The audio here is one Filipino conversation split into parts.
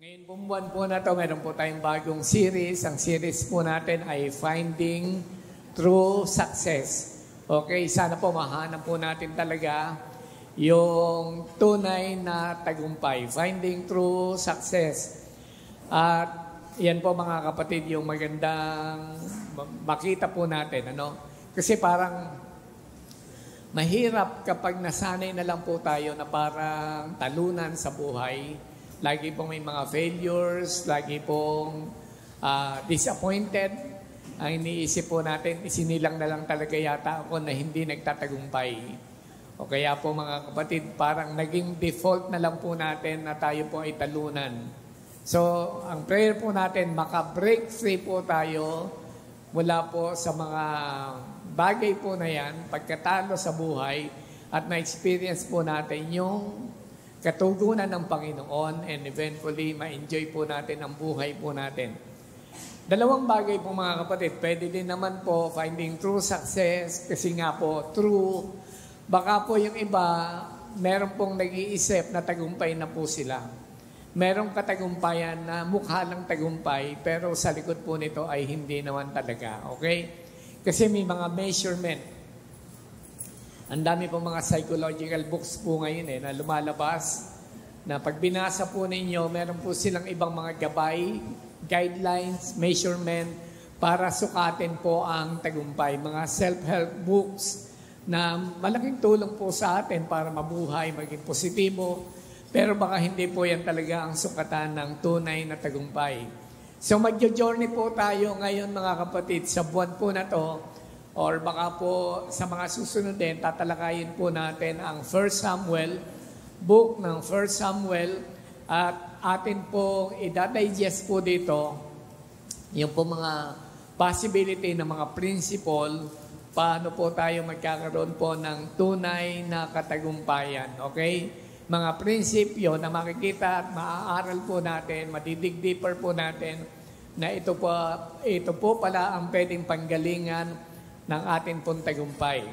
Ngayon pong buwan po na to, meron po tayong bagong series. Ang series po natin ay Finding True Success. Okay, sana po mahanap po natin talaga yung tunay na tagumpay. Finding True Success. At yan po mga kapatid, yung magandang makita po natin. Kasi parang mahirap kapag nasanay na lang po tayo na parang talunan sa buhay. Lagi pong may mga failures, lagi pong disappointed. Ang iniisip po natin, isinilang na lang talaga yata ako na hindi nagtatagumpay. O kaya po mga kapatid, parang naging default na lang po natin na tayo po ay talunan. So, ang prayer po natin, maka-break free po tayo mula po sa mga bagay po na yan, pagkatalo sa buhay, at ma-experience po natin yung katugunan ng Panginoon, and eventually ma-enjoy po natin ang buhay po natin. Dalawang bagay po mga kapatid, pwede din naman po finding true success, kasi nga po true, baka po yung iba meron pong nag-iisip na tagumpay na po sila. Merong katagumpayan na mukha lang tagumpay, pero sa likod po nito ay hindi naman talaga. Okay? Kasi may mga measurement. Ang dami po mga psychological books po ngayon na lumalabas na pag binasa po ninyo, meron po silang ibang mga gabay, guidelines, measurement para sukatin po ang tagumpay. Mga self-help books na malaking tulong po sa atin para mabuhay, maging positibo. Pero baka hindi po yan talaga ang sukatan ng tunay na tagumpay. So magjo-journey po tayo ngayon mga kapatid sa buwan po na to. Or baka po sa mga susunod din, tatalakayin po natin ang 1 Samuel, book ng 1 Samuel, at atin po i-digest po dito yung po mga possibility ng mga principle, paano po tayo magkakaroon po ng tunay na katagumpayan. Okay? Mga prinsipyo na makikita at maaaral po natin, madidig deeper po natin, na ito po pala ang pwedeng panggalingan ng ating pong tagumpay.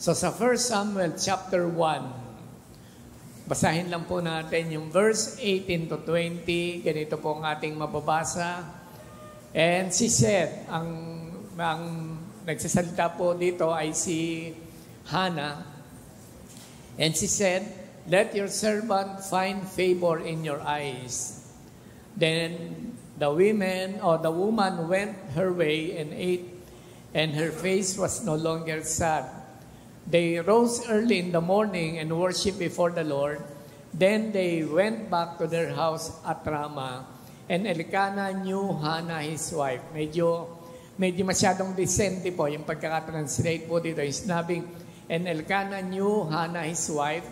So sa 1 Samuel chapter 1, basahin lang po natin yung verse 18 to 20, ganito po ang ating mababasa. And she said, ang nagsasalita po dito ay si Hannah. And she said, "Let your servant find favor in your eyes." Then the woman went her way and ate, and her face was no longer sad. They rose early in the morning and worshipped before the Lord. Then they went back to their house at Ramah. And Elkanah knew Hannah his wife. Medyo masyadong decente po yung pagkakatranslate po dito. Yung sinabing, and Elkanah knew Hannah his wife.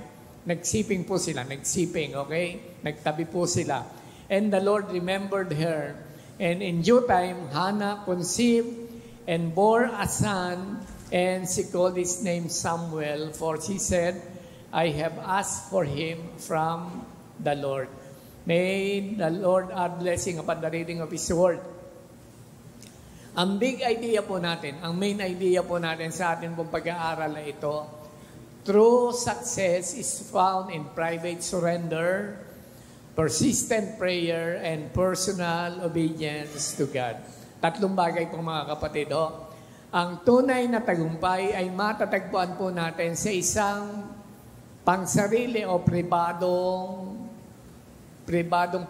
Nagsiping po sila, okay? Nagtabi po sila. And the Lord remembered her. And in due time, Hannah conceived and bore a son, and she called his name Samuel, for she said, "I have asked for him from the Lord." May the Lord add blessing upon the reading of His Word. Ang big idea po natin, ang main idea po natin sa atin pong pag-aaral na ito, true success is found in private surrender, persistent prayer, and personal obedience to God. Tatlong bagay po mga kapatid. Ang tunay na tagumpay ay matatagpuan po natin sa isang pangsarili o pribadong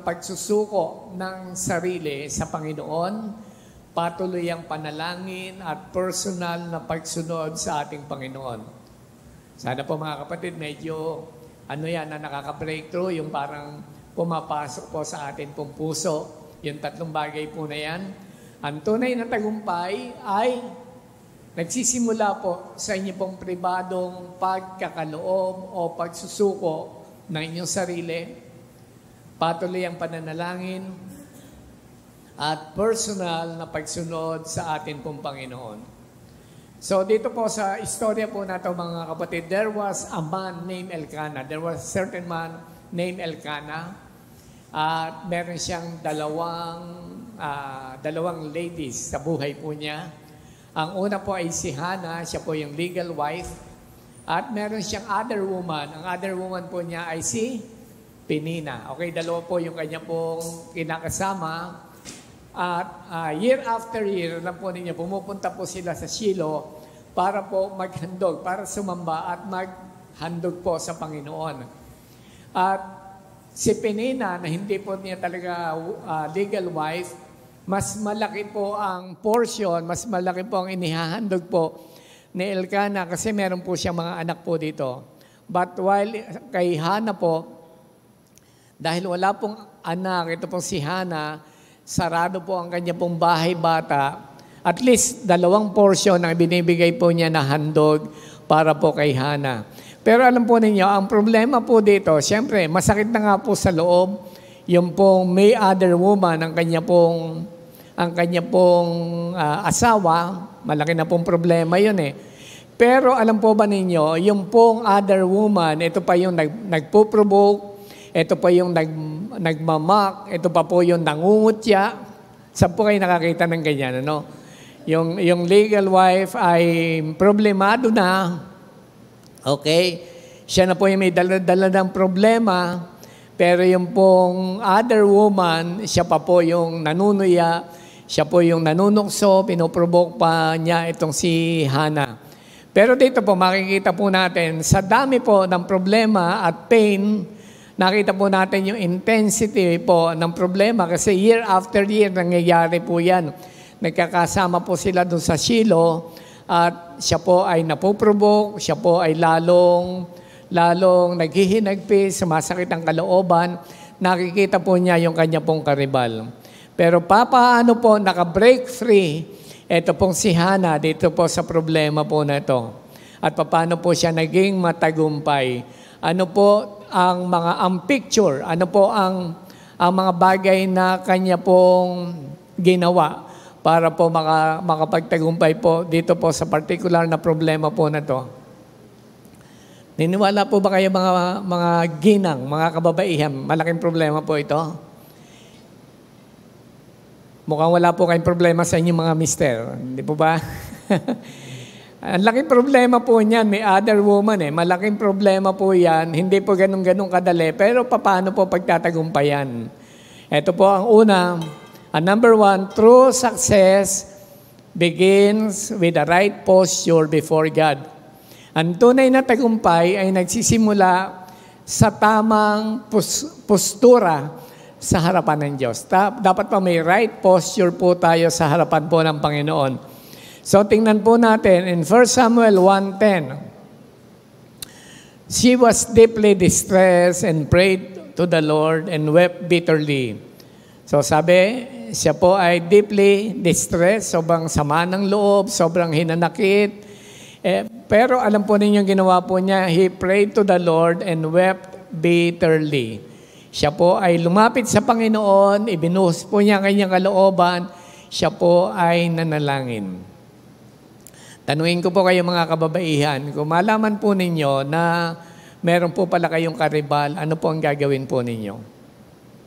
pagsusuko ng sarili sa Panginoon, patuloy ang panalangin at personal na pagsunod sa ating Panginoon. Sana po mga kapatid, medyo na nakaka-breakthrough, yung parang pumapasok po sa atin pong puso. Yung tatlong bagay po na yan. Ang tunay na tagumpay ay nagsisimula po sa inyo pong pribadong pagkakaloob o pagsusuko ng inyong sarili, patuloy ang pananalangin, at personal na pagsunod sa atin pong Panginoon. So dito po sa istorya po nato mga kapatid, there was a man named Elkanah. There was a certain man named Elkanah. At meron siyang dalawang ladies sa buhay po niya. Ang una po ay si Hannah, siya po yung legal wife. At meron siyang other woman. Ang other woman po niya ay si Penina. Okay, dalawa po yung kanya pong kinakasama. At year after year, alam po ninyo, pumupunta po sila sa Shiloh para po maghandog, para sumamba at maghandog po sa Panginoon. At si Penina, na hindi po niya talaga legal wife, mas malaki po ang portion, mas malaki po ang inihahandog po ni Elkanah kasi meron po siyang mga anak po dito. But while kay Hana po, dahil wala pong anak, ito pong si Hana, sarado po ang kanya pong bahay bata. At least 2 portion ang binibigay po niya na handog para po kay Hana. Pero alam po ninyo, ang problema po dito, siyempre, masakit na nga po sa loob, yung pong may other woman, ang kanya pong asawa, malaki na pong problema yun eh. Pero alam po ba ninyo, yung pong other woman, ito pa yung nagpo-provoke, ito pa yung nagmamak, ito pa po yung nangungutya. Saan po kayo nakakita ng ganyan, ano? Yung legal wife ay problemado na. Okay? Siya na po yung may dala-dala ng problema, pero yung pong other woman, siya pa po yung nanunuya, siya po yung nanunukso, pinoprovoke pa niya itong si Hana. Pero dito po, makikita po natin, sa dami po ng problema at pain, nakita po natin yung intensity po ng problema kasi year after year nangyayari po yan. Nagkakasama po sila doon sa Shiloh at siya po ay napoprovoke, siya po ay lalong naghihinagpis, sumasakit ang kalooban, nakikita po niya yung kanya pong karibal. Pero papaano po naka-break free, ito pong si Hana dito po sa problema po na ito. At paano po siya naging matagumpay. Ano po ang picture, ano po ang mga bagay na kanya pong ginawa para po makapagtagumpay po dito po sa particular na problema po na to. Niniwala po ba kayo mga ginang, mga kababaihan, malaking problema po ito? Mukhang wala po kayong problema sa inyong mga mister, hindi po ba? Ang laking problema po niyan, may other woman eh. Malaking problema po yan. Hindi po ganun-ganun kadali. Pero paano po pagtatagumpayan? Ito po ang una. Number 1, true success begins with the right posture before God. Ang tunay na tagumpay ay nagsisimula sa tamang postura sa harapan ng Diyos. Dapat pa may right posture po tayo sa harapan po ng Panginoon. So, tingnan po natin in 1 Samuel 1:10. She was deeply distressed and prayed to the Lord and wept bitterly. So, sabi, siya po ay deeply distressed, sobrang sama ng loob, sobrang hinanakit. Pero alam po ninyo ginawa po niya, he prayed to the Lord and wept bitterly. Siya po ay lumapit sa Panginoon, ibinuhos po niya ang kanyang kalooban, siya po ay nanalangin. Tanungin ko po kayo mga kababaihan, kung malaman po ninyo na meron po pala kayong karibal, ano po ang gagawin po ninyo?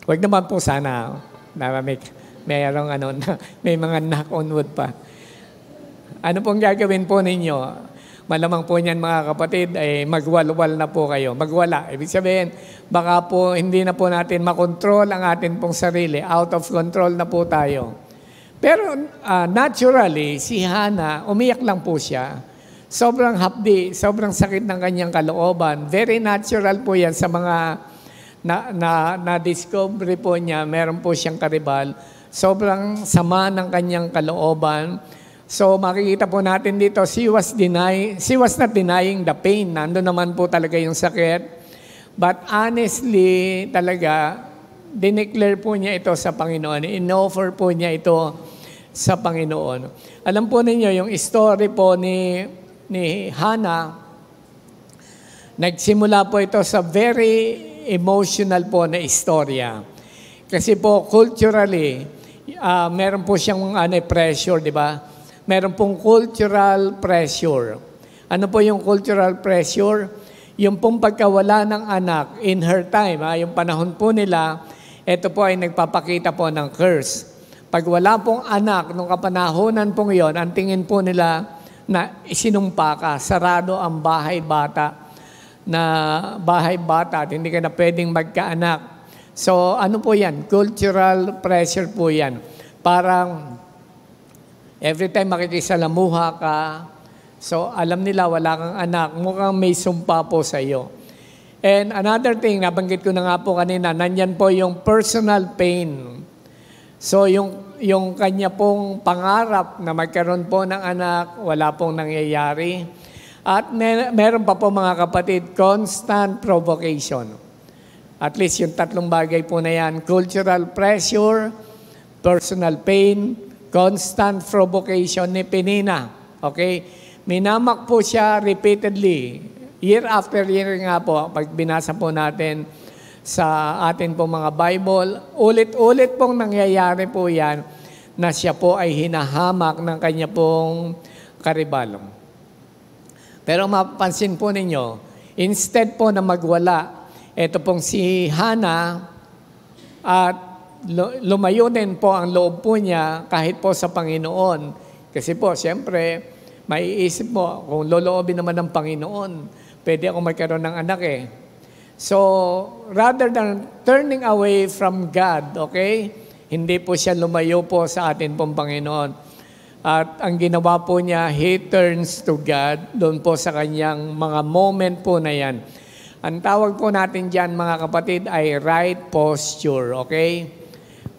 Huwag naman po sana na may mga knock on wood pa. Ano po ang gagawin po ninyo? Malamang po niyan mga kapatid, ay magwalwal na po kayo. Magwala. Ibig sabihin, baka po hindi na po natin makontrol ang atin pong sarili. Out of control na po tayo. Pero naturally, si Hana, umiyak lang po siya. Sobrang hapdi, sobrang sakit ng kanyang kalooban. Very natural po yan sa mga na-discover po niya, meron po siyang karibal. Sobrang sama ng kanyang kalooban. So makikita po natin dito, she was not denying the pain. Nandun naman po talaga yung sakit. But honestly, talaga, dineclare po niya ito sa Panginoon. In-offer po niya ito sa Panginoon. Alam po ninyo, yung story po ni Hana, nagsimula po ito sa very emotional po na istorya. Kasi po, culturally, meron po siyang pressure, di ba? Meron pong cultural pressure. Ano po yung cultural pressure? Yung pong pagkawala ng anak in her time, yung panahon po nila, ito po ay nagpapakita po ng curse. Pag wala pong anak, nung kapanahonan pong yon, ang tingin po nila na isinumpa ka, sarado ang bahay bata. na bahay bata at hindi ka na pwedeng magkaanak. So ano po yan? Cultural pressure po yan. Parang every time makikisalamuha ka, so alam nila wala kang anak, mukhang may sumpa po sa iyo. And another thing, nabanggit ko na nga po kanina, nandyan po yung personal pain. So yung kanya pong pangarap na magkaroon po ng anak, wala pong nangyayari. At meron pa po mga kapatid, constant provocation. At least yung tatlong bagay po na yan, cultural pressure, personal pain, constant provocation ni Penina. Okay? Minamak po siya repeatedly. Year after year nga po, pag binasa po natin sa atin po mga Bible, ulit-ulit pong nangyayari po yan na siya po ay hinahamak ng kanya pong karibalong. Pero mapapansin po ninyo, instead po na magwala, ito pong si Hana at lumayo din po ang loob po niya kahit po sa Panginoon. Kasi po, siyempre, maiisip mo, kung loloobin naman ng Panginoon, pwede ako magkaroon ng anak eh. So, rather than turning away from God, okay, hindi po siya lumayo po sa atin pong Panginoon. At ang ginawa po niya, he turns to God doon po sa kanyang mga moment po na yan. Ang tawag po natin dyan, mga kapatid, ay right posture, okay?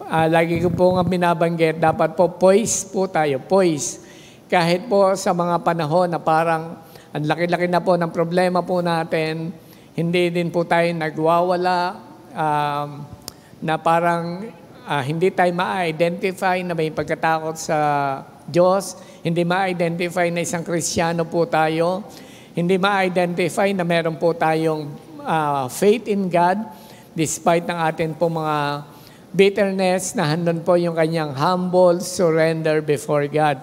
Lagi ko po nga binabanggit, dapat po poise po tayo, poise. Kahit po sa mga panahon na parang ang laki-laki na po ng problema po natin, hindi din po tayo nagwawala, na parang hindi tayo ma-identify na may pagkatakot sa Diyos, hindi ma-identify na isang Kristiyano po tayo, hindi ma-identify na meron po tayong faith in God despite ng atin po mga bitterness na handon po yung kanyang humble surrender before God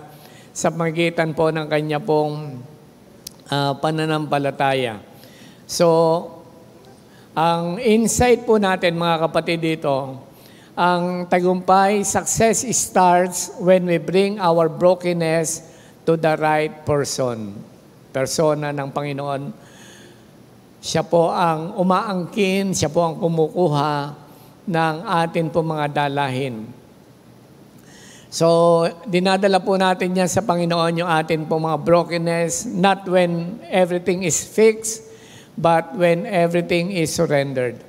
sa magitan po ng kanya pong pananampalataya. So, ang insight po natin mga kapatid dito, ang tagumpay, success starts when we bring our brokenness to the right persona ng Panginoon. Siya po ang umaangkin, siya po ang kumukuha ng atin po mga dalahin. So, dinadala po natin yan sa Panginoon yung atin po mga brokenness, not when everything is fixed, but when everything is surrendered.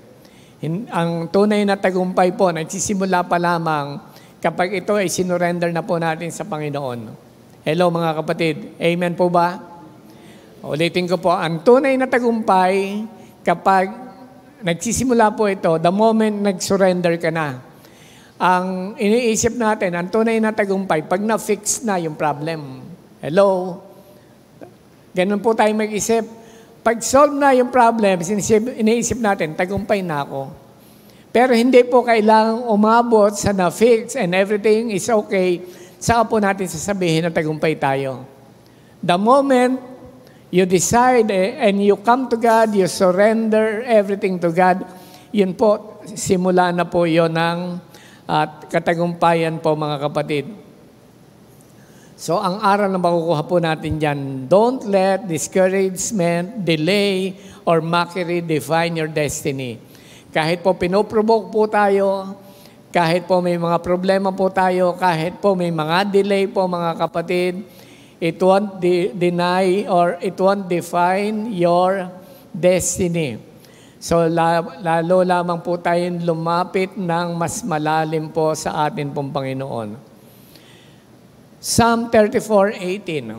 Ang tunay na tagumpay po, nagsisimula pa lamang kapag ito ay sinurrender na po natin sa Panginoon. Hello mga kapatid, amen po ba? Ulitin ko po, ang tunay na tagumpay, kapag nagsisimula po ito, the moment nag-surrender ka na, ang iniisip natin, ang tunay na tagumpay, pag na-fix na yung problem. Hello? Ganun po tayo mag-isip. Pag solve na yung problem, iniisip natin, tagumpay na ako. Pero hindi po kailangang umabot sa na-fix and everything is okay, saka po natin sasabihin na tagumpay tayo. The moment you decide and you come to God, you surrender everything to God, yun po, simula na po yun ng katagumpayan po mga kapatid. So ang aral na makukuha po natin dyan, don't let discouragement, delay, or mockery define your destiny. Kahit po pinoprovoke po tayo, kahit po may mga problema po tayo, kahit po may mga delay po mga kapatid, it won't deny or it won't define your destiny. So lalo lamang po tayong lumapit ng mas malalim po sa atin pong Panginoon. Psalm 34:18.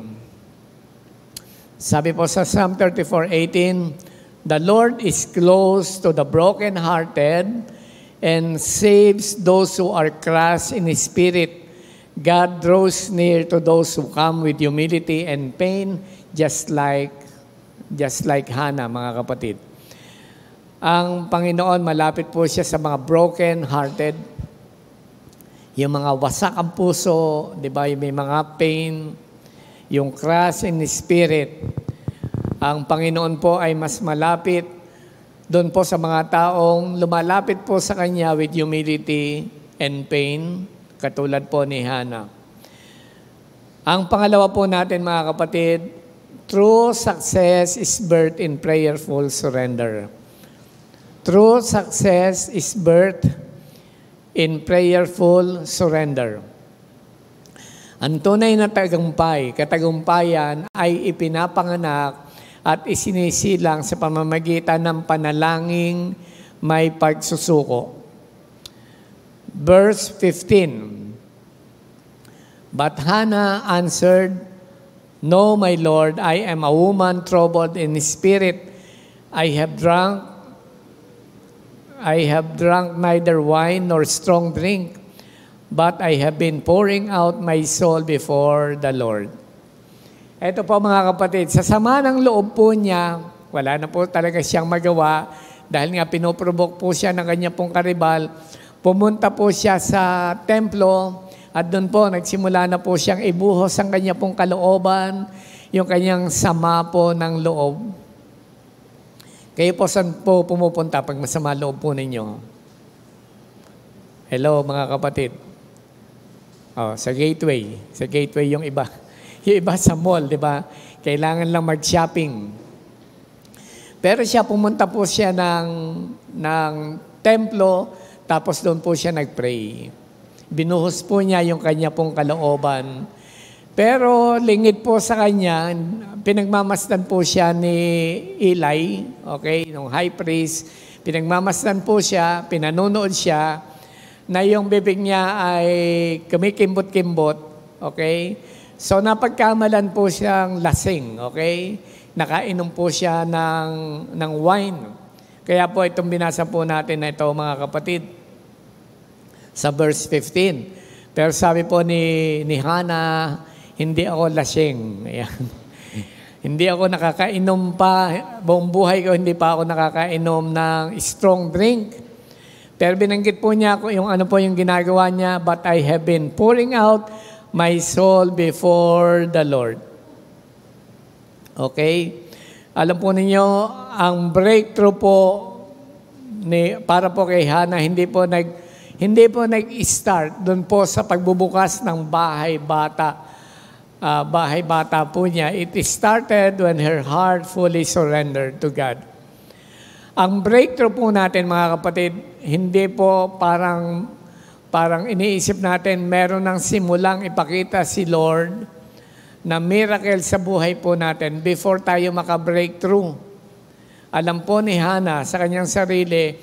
Sabi po sa Psalm 34:18, the Lord is close to the brokenhearted and saves those who are crushed in spirit. God draws near to those who come with humility and pain, just like Hannah, mga kapatid. Ang Panginoon, malapit po siya sa mga broken-hearted, yung mga wasak ang puso, di ba, yung may mga pain, yung crush in spirit. Ang Panginoon po ay mas malapit doon po sa mga taong lumalapit po sa Kanya with humility and pain, katulad po ni Hannah. Ang pangalawa po natin mga kapatid, True success is birthed in prayerful surrender. True success is birthed in prayerful surrender. Ang tunay na tagumpay, katagumpayan ay ipinapanganak at isinisilang sa pamamagitan ng panalangin may pagsusuko. Verse 15. But Hannah answered, No, my Lord, I am a woman troubled in spirit. I have drunk neither wine nor strong drink, but I have been pouring out my soul before the Lord. Ito po mga kapatid, sa sama ng loob po niya, wala na po talaga siyang magawa dahil nga pinoprovoke po siya ng kanya pong karibal. Pumunta po siya sa templo at doon po nagsimula na po siyang ibuhos ang kanya pong kalooban, yung kanyang sama po ng loob. Kayo po saan po pumupunta pag masama loob po ninyo? Hello mga kapatid. Sa gateway. Sa gateway yung iba. Yung iba sa mall, di ba? Kailangan lang mag-shopping. Pero siya, pumunta po siya ng templo, tapos doon po siya nag-pray. Binuhos po niya yung kanya pong kalooban. Pero lingid po sa kanya, pinagmamasdan po siya ni Eli, okay, nung high priest. Pinagmamasdan po siya, pinanunood siya, na yung bibig niya ay kumikimbot-kimbot, okay? So napagkamalan po siyang lasing, okay? Nakainom po siya ng wine. Kaya po itong binasa po natin na ito mga kapatid sa verse 15. Pero sabi po ni Hannah, hindi ako lasing. Ayan. Hindi ako nakakainom pa, buong buhay ko hindi pa ako nakakainom ng strong drink. Pero binanggit po niya yung ano po yung ginagawa niya, but I have been pouring out my soul before the Lord. Okay? Alam po ninyo, ang breakthrough po para po kay Hannah, hindi po nag-start doon po sa pagbubukas ng bahay-bata. Bahay-bata po niya. It started when her heart fully surrendered to God. Ang breakthrough po natin mga kapatid, hindi po parang iniisip natin meron ng simulang ipakita si Lord na miracle sa buhay po natin before tayo maka-breakthrough. Alam po ni Hannah sa kanyang sarili,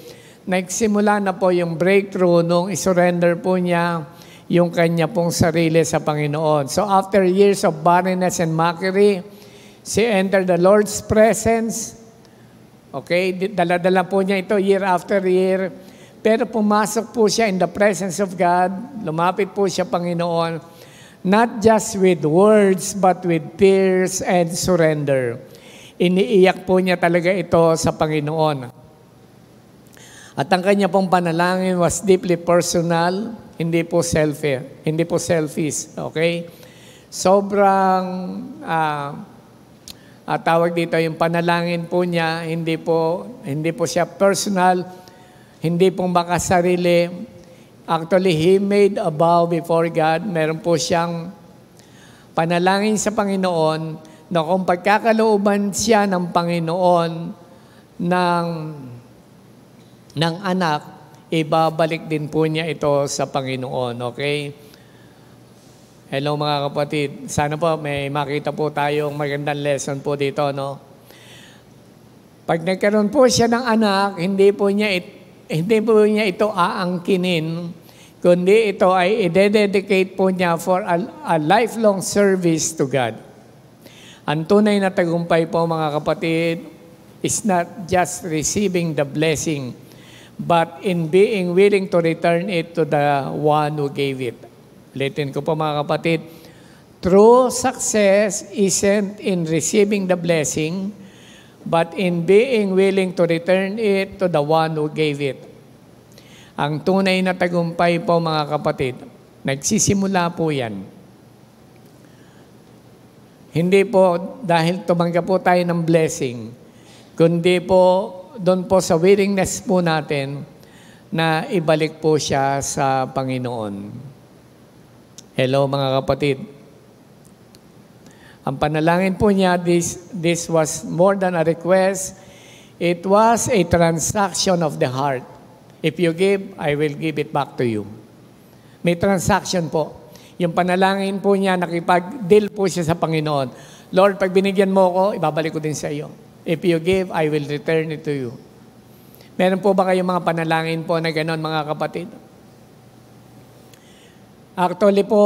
nagsimula na po yung breakthrough nung isurrender po niya yung kanya pong sarili sa Panginoon. So after years of barrenness and mockery, she entered the Lord's presence. Okay, dala-dala po niya ito year after year. Pero pumasok po siya in the presence of God, lumapit po siya Panginoon, not just with words, but with tears and surrender. Iniiyak po niya talaga ito sa Panginoon. At ang kanya pong panalangin was deeply personal, hindi po selfish, okay? Sobrang, tawag dito, yung panalangin po niya, hindi po siya personal, hindi po makasarili. Actually, he made a vow before God. Meron po siyang panalangin sa Panginoon na kung pagkakalooban siya ng Panginoon ng anak, ibabalik din po niya ito sa Panginoon. Okay? Hello mga kapatid. Sana po may makita po tayong magandang lesson po dito, no? Pag nagkaroon po siya ng anak, hindi po niya ito aangkinin, kundi ito ay i-dedicate po niya for a lifelong service to God. Ang tunay na tagumpay po mga kapatid is not just receiving the blessing, but in being willing to return it to the one who gave it. Ulitin ko po mga kapatid, true success isn't in receiving the blessing, but in being willing to return it to the one who gave it. Ang tunay na tagumpay po mga kapatid, nagsisimula po yan. Hindi po dahil tumanggap po tayo ng blessing, kundi po doon po sa willingness po natin na ibalik po siya sa Panginoon. Hello mga kapatid. Ang panalangin po niya, this was more than a request. It was a transaction of the heart. If you give, I will give it back to you. May transaction po. Yung panalangin po niya, nakipag-deal po siya sa Panginoon. Lord, pag binigyan mo ko, ibabalik ko din sa iyo. If you give, I will return it to you. Meron po ba kayong mga panalangin po na gano'n, mga kapatid? Actually po,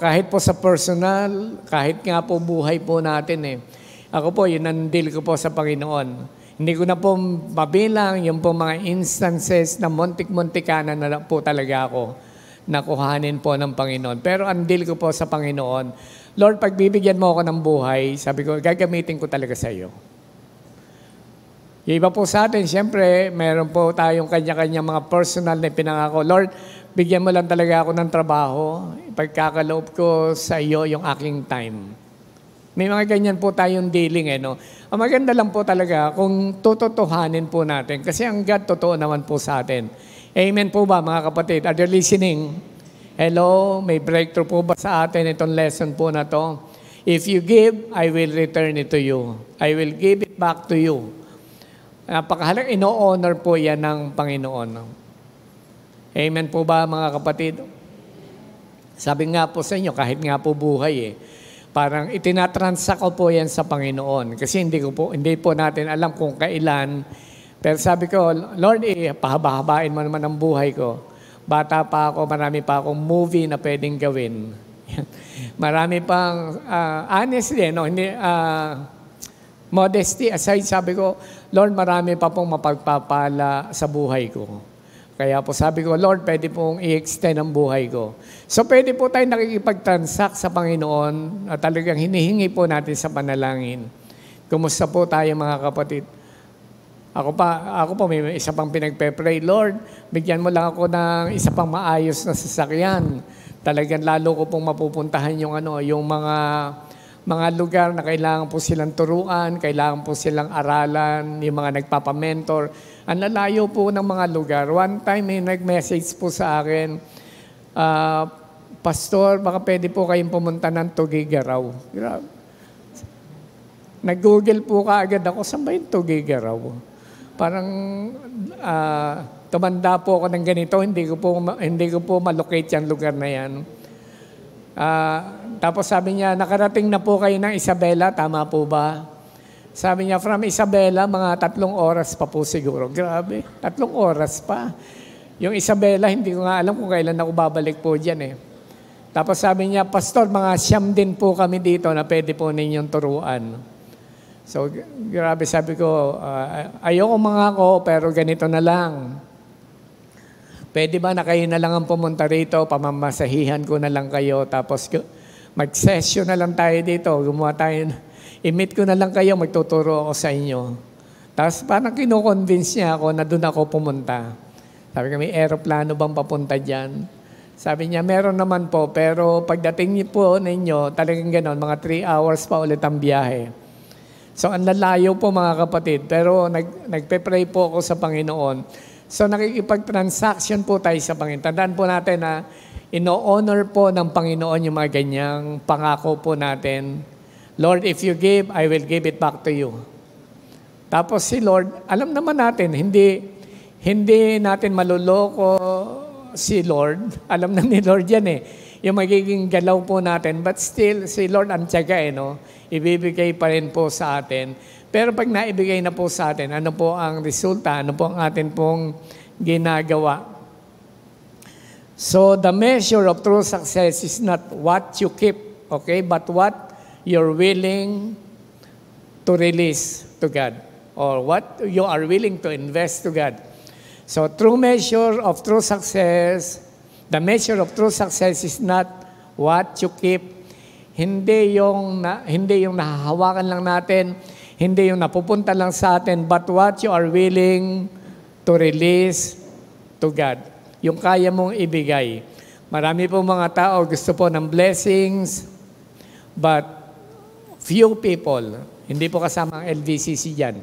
kahit po sa personal, kahit nga po buhay po natin Ako po, yun ang deal ko po sa Panginoon. Hindi ko na po mabilang yung po mga instances na muntik-muntikanan na po talaga ako nakuhanin po ng Panginoon. Pero ang deal ko po sa Panginoon, Lord, pag bibigyan mo ako ng buhay, sabi ko, gagamitin ko talaga sa iyo. Yung iba po sa atin, siyempre, meron po tayong kanya-kanya mga personal na pinangako. Lord, bigyan mo lang talaga ako ng trabaho. Ipagkakaloob ko sa iyo yung aking time. May mga ganyan po tayong dealing no? Ang maganda lang po talaga kung tututuhanin po natin. Kasi ang God, totoo naman po sa atin. Amen po ba mga kapatid? Are you listening? Hello? May breakthrough po ba sa atin itong lesson po na to? If you give, I will return it to you. I will give it back to you. Napakahalaga, ino-honor po yan ng Panginoon. Amen po ba mga kapatid? Sabi nga po sa inyo, kahit nga po buhay parang itinatransact ko po yan sa Panginoon. Kasi hindi po natin alam kung kailan. Pero sabi ko, Lord, pahaba-habain mo naman ang buhay ko. Bata pa ako, marami pa akong movie na pwedeng gawin. Marami pang, honestly, modesty aside, sabi ko, Lord, marami pa pong mapagpapala sa buhay ko. Kaya po sabi ko, Lord, pwede pong i-extend ang buhay ko. So pwede po tayo nakikipag-transact sa Panginoon at talagang hinihingi po natin sa panalangin. Kumusta po tayo mga kapatid? Ako po may isa pang pinagpe-pray, Lord, bigyan mo lang ako ng isa pang maayos na sasakyan. Talagang lalo ko pong mapupuntahan yung mga lugar na kailangan po silang turuan, kailangan po silang aralan, yung mga nagpapamentor. Ang lalayo po ng mga lugar. One time may nag-message po sa akin, Pastor, baka pwede po kayong pumunta ng Tugigaraw. Nag-google po kaagad ako, saan ba yung Tugigaraw? Parang tumanda po ako ng ganito, hindi ko po malocate yung lugar na yan. Tapos sabi niya, nakarating na po kayo ng Isabela, tama po ba? Sabi niya, from Isabela, mga 3 oras pa po siguro. Grabe, 3 oras pa. Yung Isabela, hindi ko nga alam kung kailan ako babalik po dyan Tapos sabi niya, Pastor, mga 9 din po kami dito na pwede po ninyong turuan. So, grabe, sabi ko, ayoko mangako, pero ganito na lang. Pwede ba na kayo na lang ang pumunta rito, pamamasahihan ko na lang kayo, tapos mag-session na lang tayo dito, gumawa tayo, i-meet ko na lang kayo, magtuturo ako sa inyo. Tapos parang kino-convince niya ako na doon ako pumunta. Sabi ko, may aeroplano bang papunta dyan? Sabi niya, meron naman po, pero pagdating niyo po ninyo, talagang gano'n, mga 3 hours pa ulit ang biyahe. So, ang lalayo po mga kapatid, pero nagpe-pray po ako sa Panginoon. So, nakikipag-transaction po tayo sa Panginoon. Tandaan po natin na ino-honor po ng Panginoon yung mga ganyang pangako po natin. Lord, if you give, I will give it back to you. Tapos si Lord, alam naman natin, hindi natin maluloko si Lord. Alam na ni Lord yan yung magiging galaw po natin. But still, si Lord ang tiyaga ibibigay pa rin po sa atin. Pero pag naibigay na po sa atin, ano po ang resulta? Ano po ang atin pong ginagawa? So, the measure of true success is not what you keep, okay? But what you're willing to release to God. Or what you are willing to invest to God. So, true measure of true success, the measure of true success is not what you keep. Hindi yung nahahawakan lang natin, hindi yung napupunta lang sa atin, but what you are willing to release to God. Yung kaya mong ibigay. Marami po mga tao gusto po ng blessings, but few people, hindi po kasama ang LVCC dyan,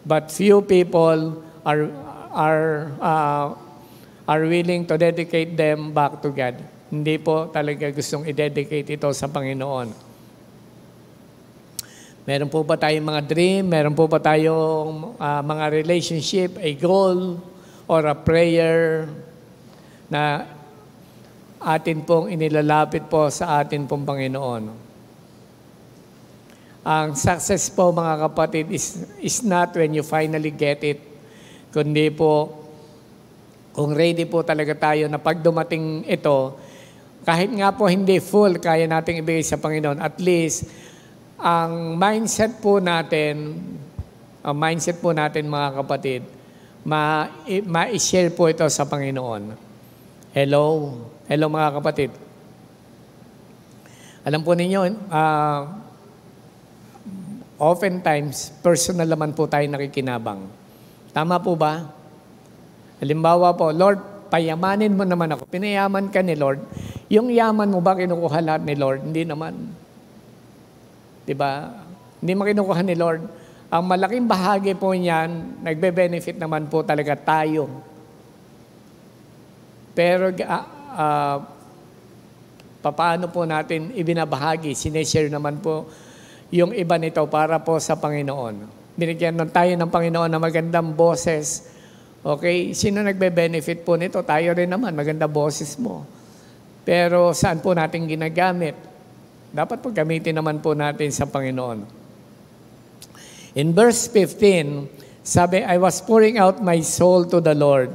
but few people are willing to dedicate them back to God. Hindi po talaga gustong i-dedicate ito sa Panginoon. Meron po ba tayong mga dream? Meron po ba tayong mga relationship, a goal, or a prayer na atin pong inilalapit po sa atin pong Panginoon? Ang success po, mga kapatid, is not when you finally get it, kundi po kung ready po talaga tayo na pag dumating ito, kahit nga po hindi full, kaya nating ibigay sa Panginoon, at least ang mindset po natin mga kapatid, ma-share po ito sa Panginoon. Hello? Hello mga kapatid. Alam po ninyo, oftentimes, personal naman po tayo nakikinabang. Tama po ba? Halimbawa po, Lord, payamanin mo naman ako. Pinayaman ka ni Lord. Yung yaman mo ba kinukuha lahat ni Lord? Hindi naman. Diba? Hindi makinukuha ni Lord. Ang malaking bahagi po niyan, nagbe-benefit naman po talaga tayo. Pero paano po natin ibinabahagi? Sineshare naman po yung iba nito para po sa Panginoon. Binigyan tayo ng Panginoon na magandang boses. Okay? Sino nagbe-benefit po nito? Tayo rin naman, maganda boses mo. Pero saan po natin ginagamit? Dapat po gamitin naman po natin sa Panginoon. In verse 15, sabi, I was pouring out my soul to the Lord.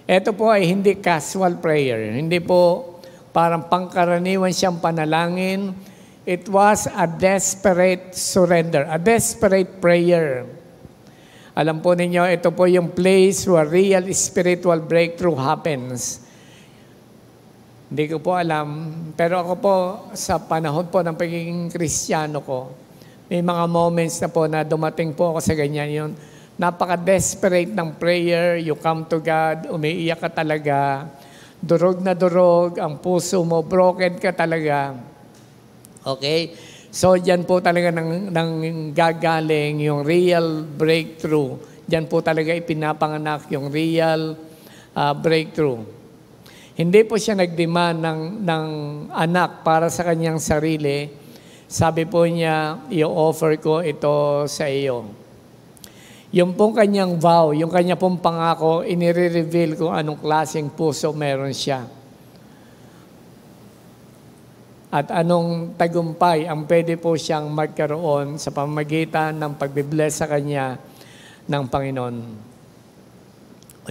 Ito po ay hindi casual prayer. Hindi po parang pangkaraniwan siyang panalangin. It was a desperate surrender, a desperate prayer. Alam po ninyo, ito po yung place where real spiritual breakthrough happens. Hindi ko po alam, pero ako po sa panahon po ng pagiging Kristiyano ko, may mga moments na po na dumating po ako sa ganyan yun. Napaka-desperate ng prayer, you come to God, umiiyak ka talaga, durog na durog, ang puso mo, broken ka talaga. Okay? So, dyan po talaga nang gagaling yung real breakthrough. Dyan po talaga ipinapanganak yung real breakthrough. Hindi po siya nag-demand ng anak para sa kanyang sarili. Sabi po niya, i-offer ko ito sa iyo. Yung pong kanyang vow, yung kanya pong pangako, inire-reveal kung anong klaseng puso meron siya. At anong tagumpay ang pwede po siyang magkaroon sa pamamagitan ng pagbibless sa kanya ng Panginoon.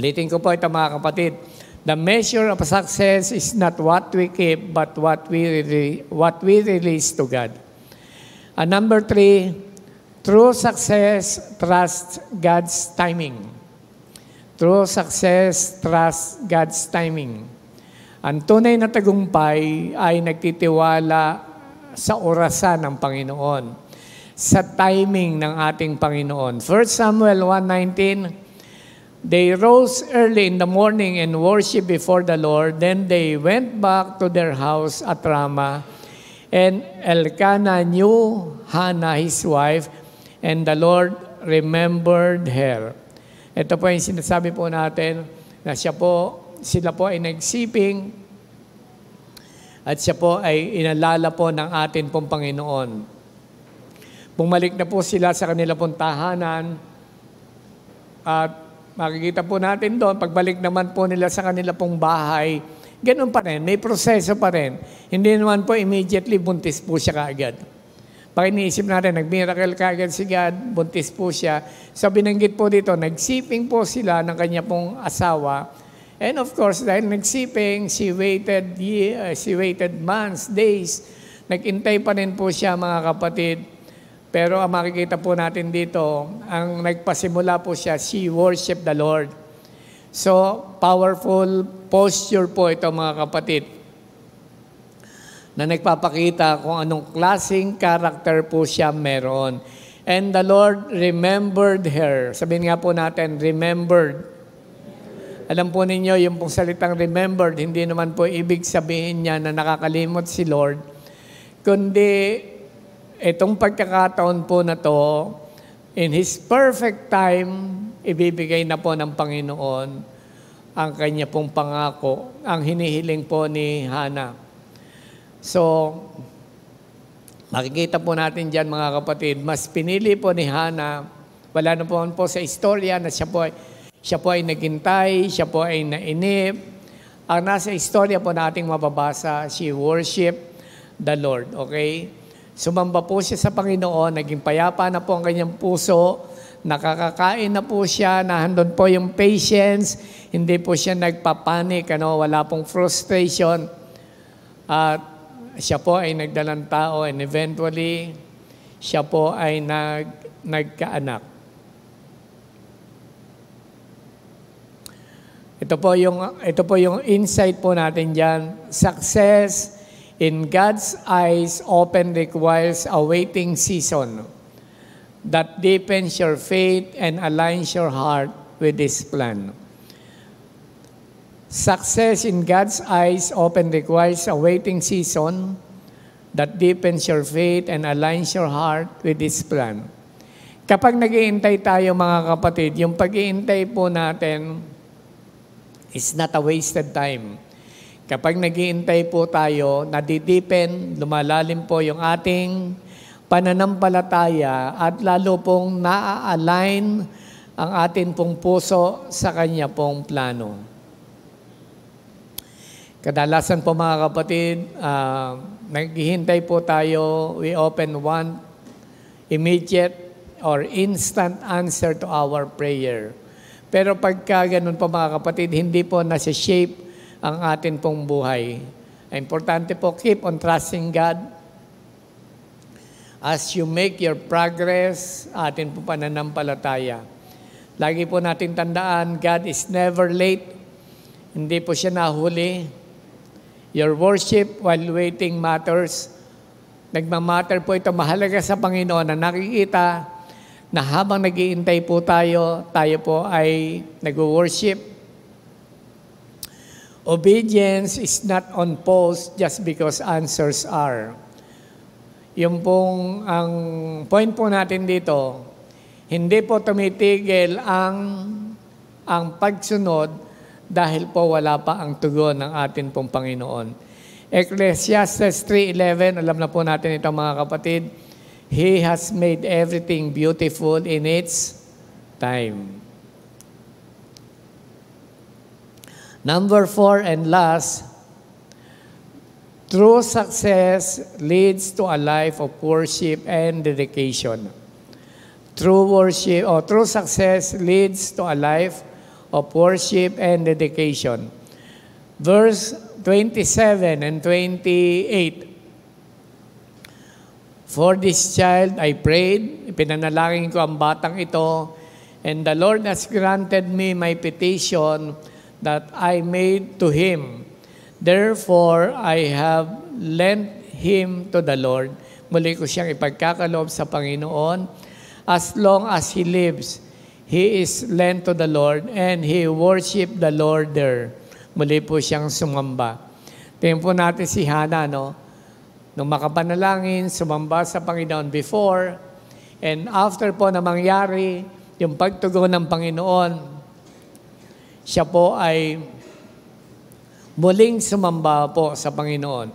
Ulitin ko po ito mga kapatid. The measure of success is not what we keep, but what we release to God. And number 3, true success trusts God's timing. True success trusts God's timing. Ang tunay na tagumpay ay nagtitiwala sa orasan ng Panginoon, sa timing ng ating Panginoon. 1 Samuel 1:19, they rose early in the morning and worshiped before the Lord. Then they went back to their house at Ramah. And Elkanah knew Hannah, his wife, and the Lord remembered her. Ito po yung sinasabi po natin na sila po ay nagsiping at siya po ay inalala po ng atin pong Panginoon. Bumalik na po sila sa kanila pong tahanan at makikita po natin doon, pagbalik naman po nila sa kanila pong bahay, ganun pa rin, may proseso pa rin. Hindi naman po immediately buntis po siya kaagad. Pag iniisip natin, nag-miracle kaagad si God, buntis po siya. So binanggit po dito, nagsiping po sila ng kanya pong asawa. And of course, dahil nagsiping, she waited months, days. Nag-intay pa rin po siya mga kapatid. Pero ang makikita po natin dito, ang nagpasimula po siya, she worshiped the Lord. So, powerful posture po ito mga kapatid, na nagpapakita kung anong klaseng character po siya meron. And the Lord remembered her. Sabihin nga po natin, remembered. Alam po ninyo, yung pong salitang remembered, hindi naman po ibig sabihin niya na nakakalimot si Lord, kundi itong pagkakataon po na to, in His perfect time, ibibigay na po ng Panginoon ang kanya pong pangako, ang hinihiling po ni Hannah. So, Makikita po natin dyan mga kapatid, mas pinili po ni Hannah, wala na po sa istorya na siya po ay naghintay, siya po ay nainip. Ang nasa istorya po nating mababasa, she worshiped the Lord. Okay? Sumamba po siya sa Panginoon, naging payapa na po ang kanyang puso, nakakakain na po siya, nahandon po yung patience, hindi po siya nagpapanik, wala pong frustration. At siya po ay nagdalang tao and eventually, siya po ay nagkaanak. Ito po yung insight po natin diyan. Success in God's eyes often requires a waiting season that deepens your faith and aligns your heart with His plan. Success in God's eyes often requires a waiting season that deepens your faith and aligns your heart with His plan. Kapag nag-iintay tayo mga kapatid, yung pag-iintay po natin is not a wasted time. Kapag nag-iintay po tayo, nadideepen, lumalalim po yung ating pananampalataya at lalo pong na-align ang atin pong puso sa Kanya pong plano. Kadalasan po mga kapatid, naghihintay po tayo, we often want immediate or instant answer to our prayer. Pero pagka ganun po mga kapatid, hindi po nasa-shape ang atin pong buhay. Importante po, keep on trusting God. As you make your progress, atin po pananampalataya. Lagi po natin tandaan, God is never late. Hindi po siya nahuli. Your worship while waiting matters. Nagmamatter po ito, mahalaga sa Panginoon na nakikita na habang nag-iintay po tayo po ay nag-worship. Obedience is not on pause just because answers are. Yung pong, ang point po natin dito, hindi po tumitigil ang pagsunod dahil po wala pa ang tugon ng atin pong Panginoon. Ecclesiastes 3:11, alam na po natin ito mga kapatid, He has made everything beautiful in its time. Number 4 and last, true success leads to a life of worship and dedication. True success leads to a life of worship and dedication. Verse 27 and 28. For this child I prayed, ipinanalangin ko ang batang ito, and the Lord has granted me my petition that I made to him. Therefore, I have lent him to the Lord. Muli ko siyang ipagkakaloob sa Panginoon. As long as he lives, he is lent to the Lord, and he worshiped the Lord there. Muli po siyang sumamba. Tingnan po natin si Hannah, nung makapanalangin, sumamba sa Panginoon before, and after po na mangyari, yung pagtugon ng Panginoon, siya po ay muling sumamba po sa Panginoon.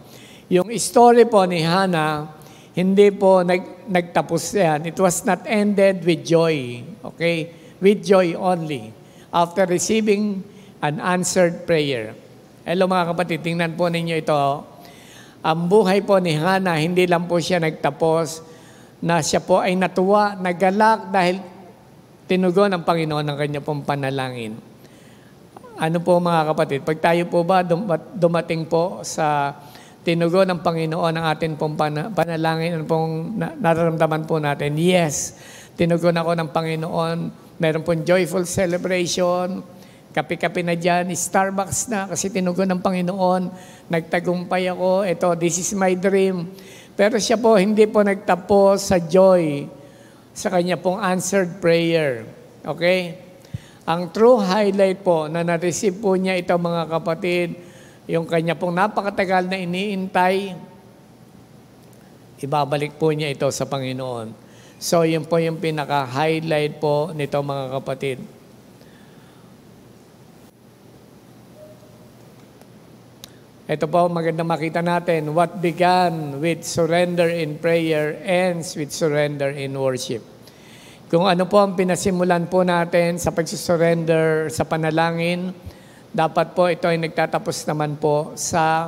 Yung story po ni Hannah, hindi po nagtapos yan. It was not ended with joy. Okay? With joy only. After receiving an answered prayer. Hello mga kapatid, tingnan po ninyo ito. Ang buhay po ni Hannah, hindi lang po siya nagtapos na siya po ay natuwa, nagalak dahil tinugon ng Panginoon ang kanya pong panalangin. Ano po mga kapatid, pag tayo po ba dumating po sa tinugon ng Panginoon ang atin pong panalangin, ano pong nararamdaman po natin? Yes, tinugon ako ng Panginoon, meron pong joyful celebration, kape-kape na dyan, Starbucks na kasi tinugon ng Panginoon, nagtagumpay ako, this is my dream. Pero siya po, hindi po nagtapos sa joy sa kanya pong answered prayer. Okay? Ang true highlight po na na-receive po niya ito mga kapatid, yung kanya pong napakatagal na iniintay, ibabalik po niya ito sa Panginoon. So, yun po yung pinaka-highlight po nito mga kapatid. Ito po, maganda makita natin, what began with surrender in prayer ends with surrender in worship. Kung ano po ang pinasimulan po natin sa pagsusurrender sa panalangin, dapat po ito ay nagtatapos naman po sa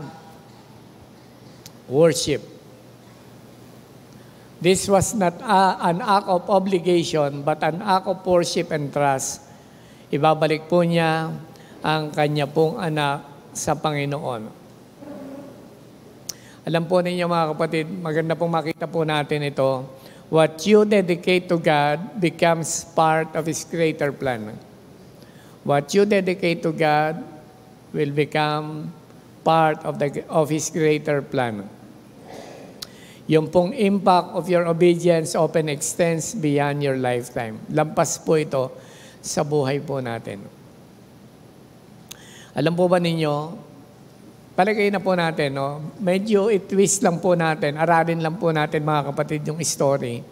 worship. This was not an act of obligation, but an act of worship and trust. Ibabalik po niya ang kanya pong anak sa Panginoon. Alam po ninyo mga kapatid, maganda pong makita po natin ito. What you dedicate to God becomes part of His greater plan. What you dedicate to God will become part of His greater plan. Yung pong impact of your obedience often extends beyond your lifetime. Lampas po ito sa buhay po natin. Alam po ba ninyo, palagay na po natin, no? Medyo i-twist lang po natin, aralin lang po natin mga kapatid yung story.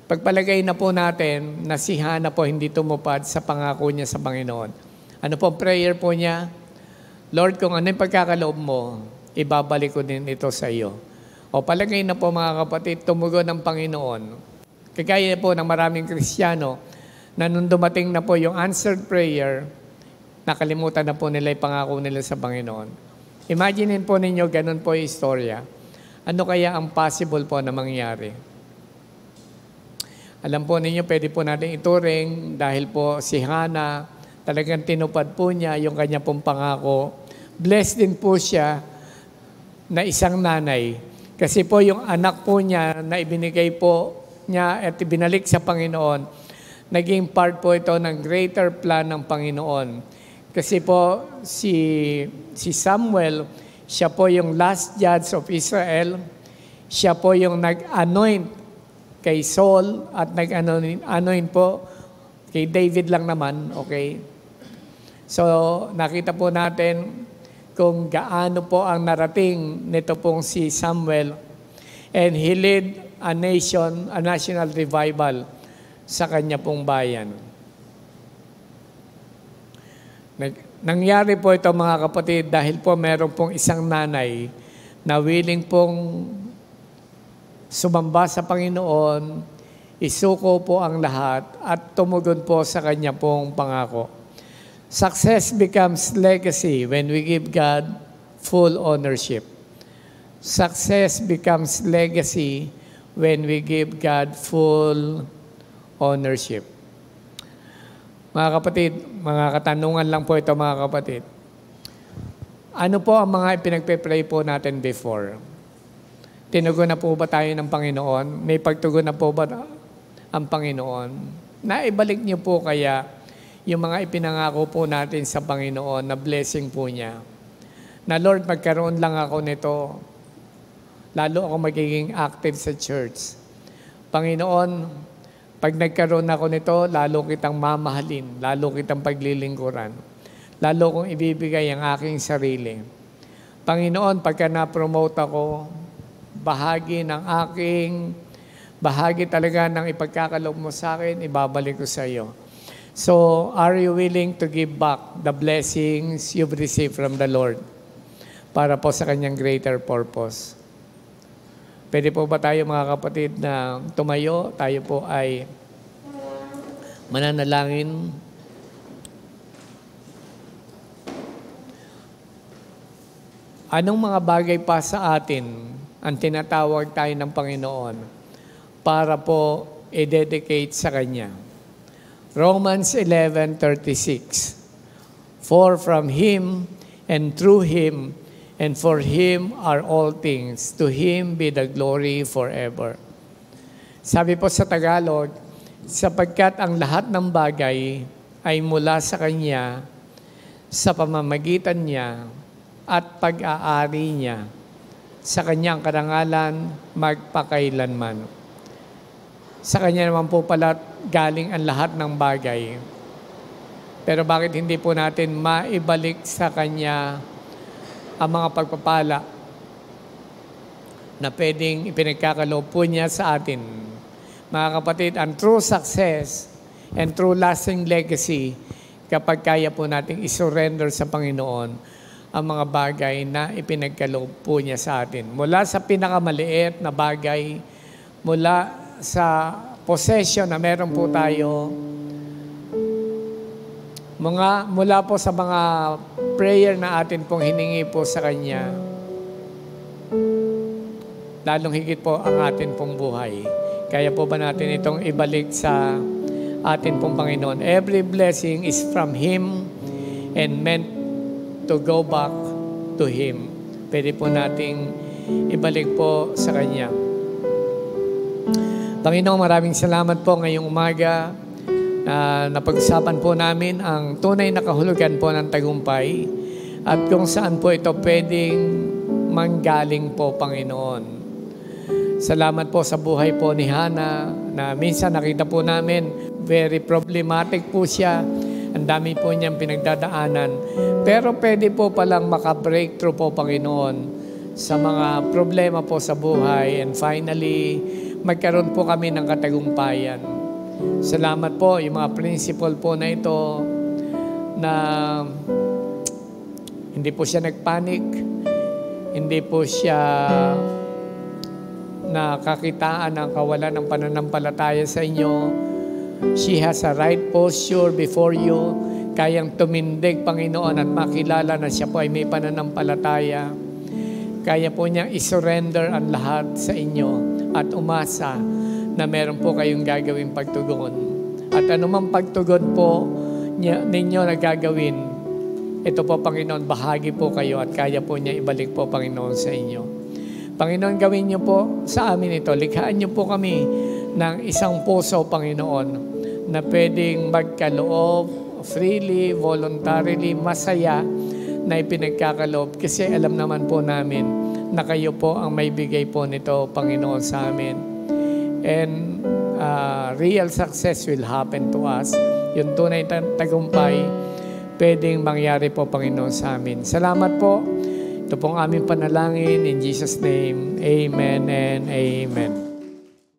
Pagpalagay na po natin na si Hannah po hindi tumupad sa pangako niya sa Panginoon. Ano po prayer po niya? Lord, kung ano yung pagkakaloob mo, ibabalik ko din ito sa iyo. O palagay na po mga kapatid, tumugon ng Panginoon. Kagaya po ng maraming Kristiyano na nung dumating na po yung answered prayer, nakalimutan na po nila yung pangako nila sa Panginoon. Imaginin po ninyo, ganun po yung istorya. Ano kaya ang possible po na mangyari? Alam po ninyo, pwede po natin ituring dahil po si Hannah, talagang tinupad po niya yung kanya pong pangako. Blessed din po siya na isang nanay. Kasi po yung anak po niya na ibinigay po niya at ibinalik sa Panginoon, naging part po ito ng greater plan ng Panginoon. Kasi po si Samuel, siya po yung last judge of Israel. Siya po yung nag-anoint kay Saul at nag-anoint po kay David lang naman, okay? So nakita po natin kung gaano po ang narating nito pong si Samuel. And he led a national revival sa kanya pong bayan. Nangyari po ito mga kapatid dahil po meron pong isang nanay na willing pong sumamba sa Panginoon, isuko po ang lahat at tumugon po sa kanya pong pangako. Success becomes legacy when we give God full ownership. Success becomes legacy when we give God full ownership. Mga kapatid, mga katanungan lang po ito mga kapatid. Ano po ang mga ipinagpe-pray po natin before? Tinugon na po ba tayo ng Panginoon? May pagtugon na po ba ang Panginoon? Naibalik niyo po kaya yung mga ipinangako po natin sa Panginoon na blessing po niya. Na Lord, magkaroon lang ako nito. Lalo ako magiging active sa church. Panginoon, pag nagkaroon ako nito, lalo kitang mamahalin, lalo kitang paglilingkuran, lalo kong ibibigay ang aking sarili. Panginoon, pagka na-promote ako, bahagi talaga ng ipagkakaloob mo sa akin, ibabalik ko sa iyo. So, are you willing to give back the blessings you've received from the Lord para po sa kanyang greater purpose? Pwede po ba tayo mga kapatid na tumayo, tayo po ay mananalangin. Anong mga bagay pa sa atin ang tinatawag tayo ng Panginoon para po i-dedicate sa Kanya? Romans 11:36. For from Him and through Him and for Him are all things. To Him be the glory forever. Sabi po sa Tagalog, sapagkat ang lahat ng bagay ay mula sa Kanya, sa pamamagitan Niya, at pag-aari Niya, sa Kanyang karangalan magpakailanman. Sa Kanya naman po pala galing ang lahat ng bagay. Pero bakit hindi po natin maibalik sa Kanya ang mga pagpapala na pwedeng ipinagkakaloob po niya sa atin? Mga kapatid, ang true success and true lasting legacy kapag kaya po nating isurrender sa Panginoon ang mga bagay na ipinagkaloob po niya sa atin. Mula sa pinakamaliit na bagay, mula sa possession na meron po tayo, mula po sa mga prayer na atin pong hiningi po sa Kanya, lalong higit po ang atin pong buhay. Kaya po ba natin itong ibalik sa atin pong Panginoon? Every blessing is from Him and meant to go back to Him. Pwede po nating ibalik po sa Kanya. Panginoon, maraming salamat po ngayong umaga na napag-usapan po namin ang tunay na kahulugan po ng tagumpay at kung saan po ito pwedeng manggaling po, Panginoon. Salamat po sa buhay po ni Hannah na minsan nakita po namin very problematic po siya. Ang dami po niyang pinagdadaanan. Pero pwede po palang maka-breakthrough po, Panginoon, sa mga problema po sa buhay. And finally, magkaroon po kami ng katagumpayan. Salamat po, yung mga principle po na ito na hindi po siya nagpanik, hindi po siya nakakitaan ng kawalan ng pananampalataya sa inyo. She has a right posture before you. Kayang tumindig, Panginoon, at makilala na siya po ay may pananampalataya. Kaya po niyang isurrender ang lahat sa inyo at umasa na meron po kayong gagawing pagtugon. At anumang pagtugon po ninyo na gagawin, ito po, Panginoon, bahagi po kayo at kaya po niya ibalik po, Panginoon, sa inyo. Panginoon, gawin niyo po sa amin ito. Likhaan niyo po kami ng isang puso, Panginoon, na pwedeng magkaloob, freely, voluntarily, masaya na ipinagkakaloob. Kasi alam naman po namin na kayo po ang may bigay po nito, Panginoon, sa amin. And real success will happen to us. Yung tunay tagumpay, pwedeng mangyari po, Panginoon, sa amin. Salamat po. Ito pong aming panalangin. In Jesus' name, amen and amen.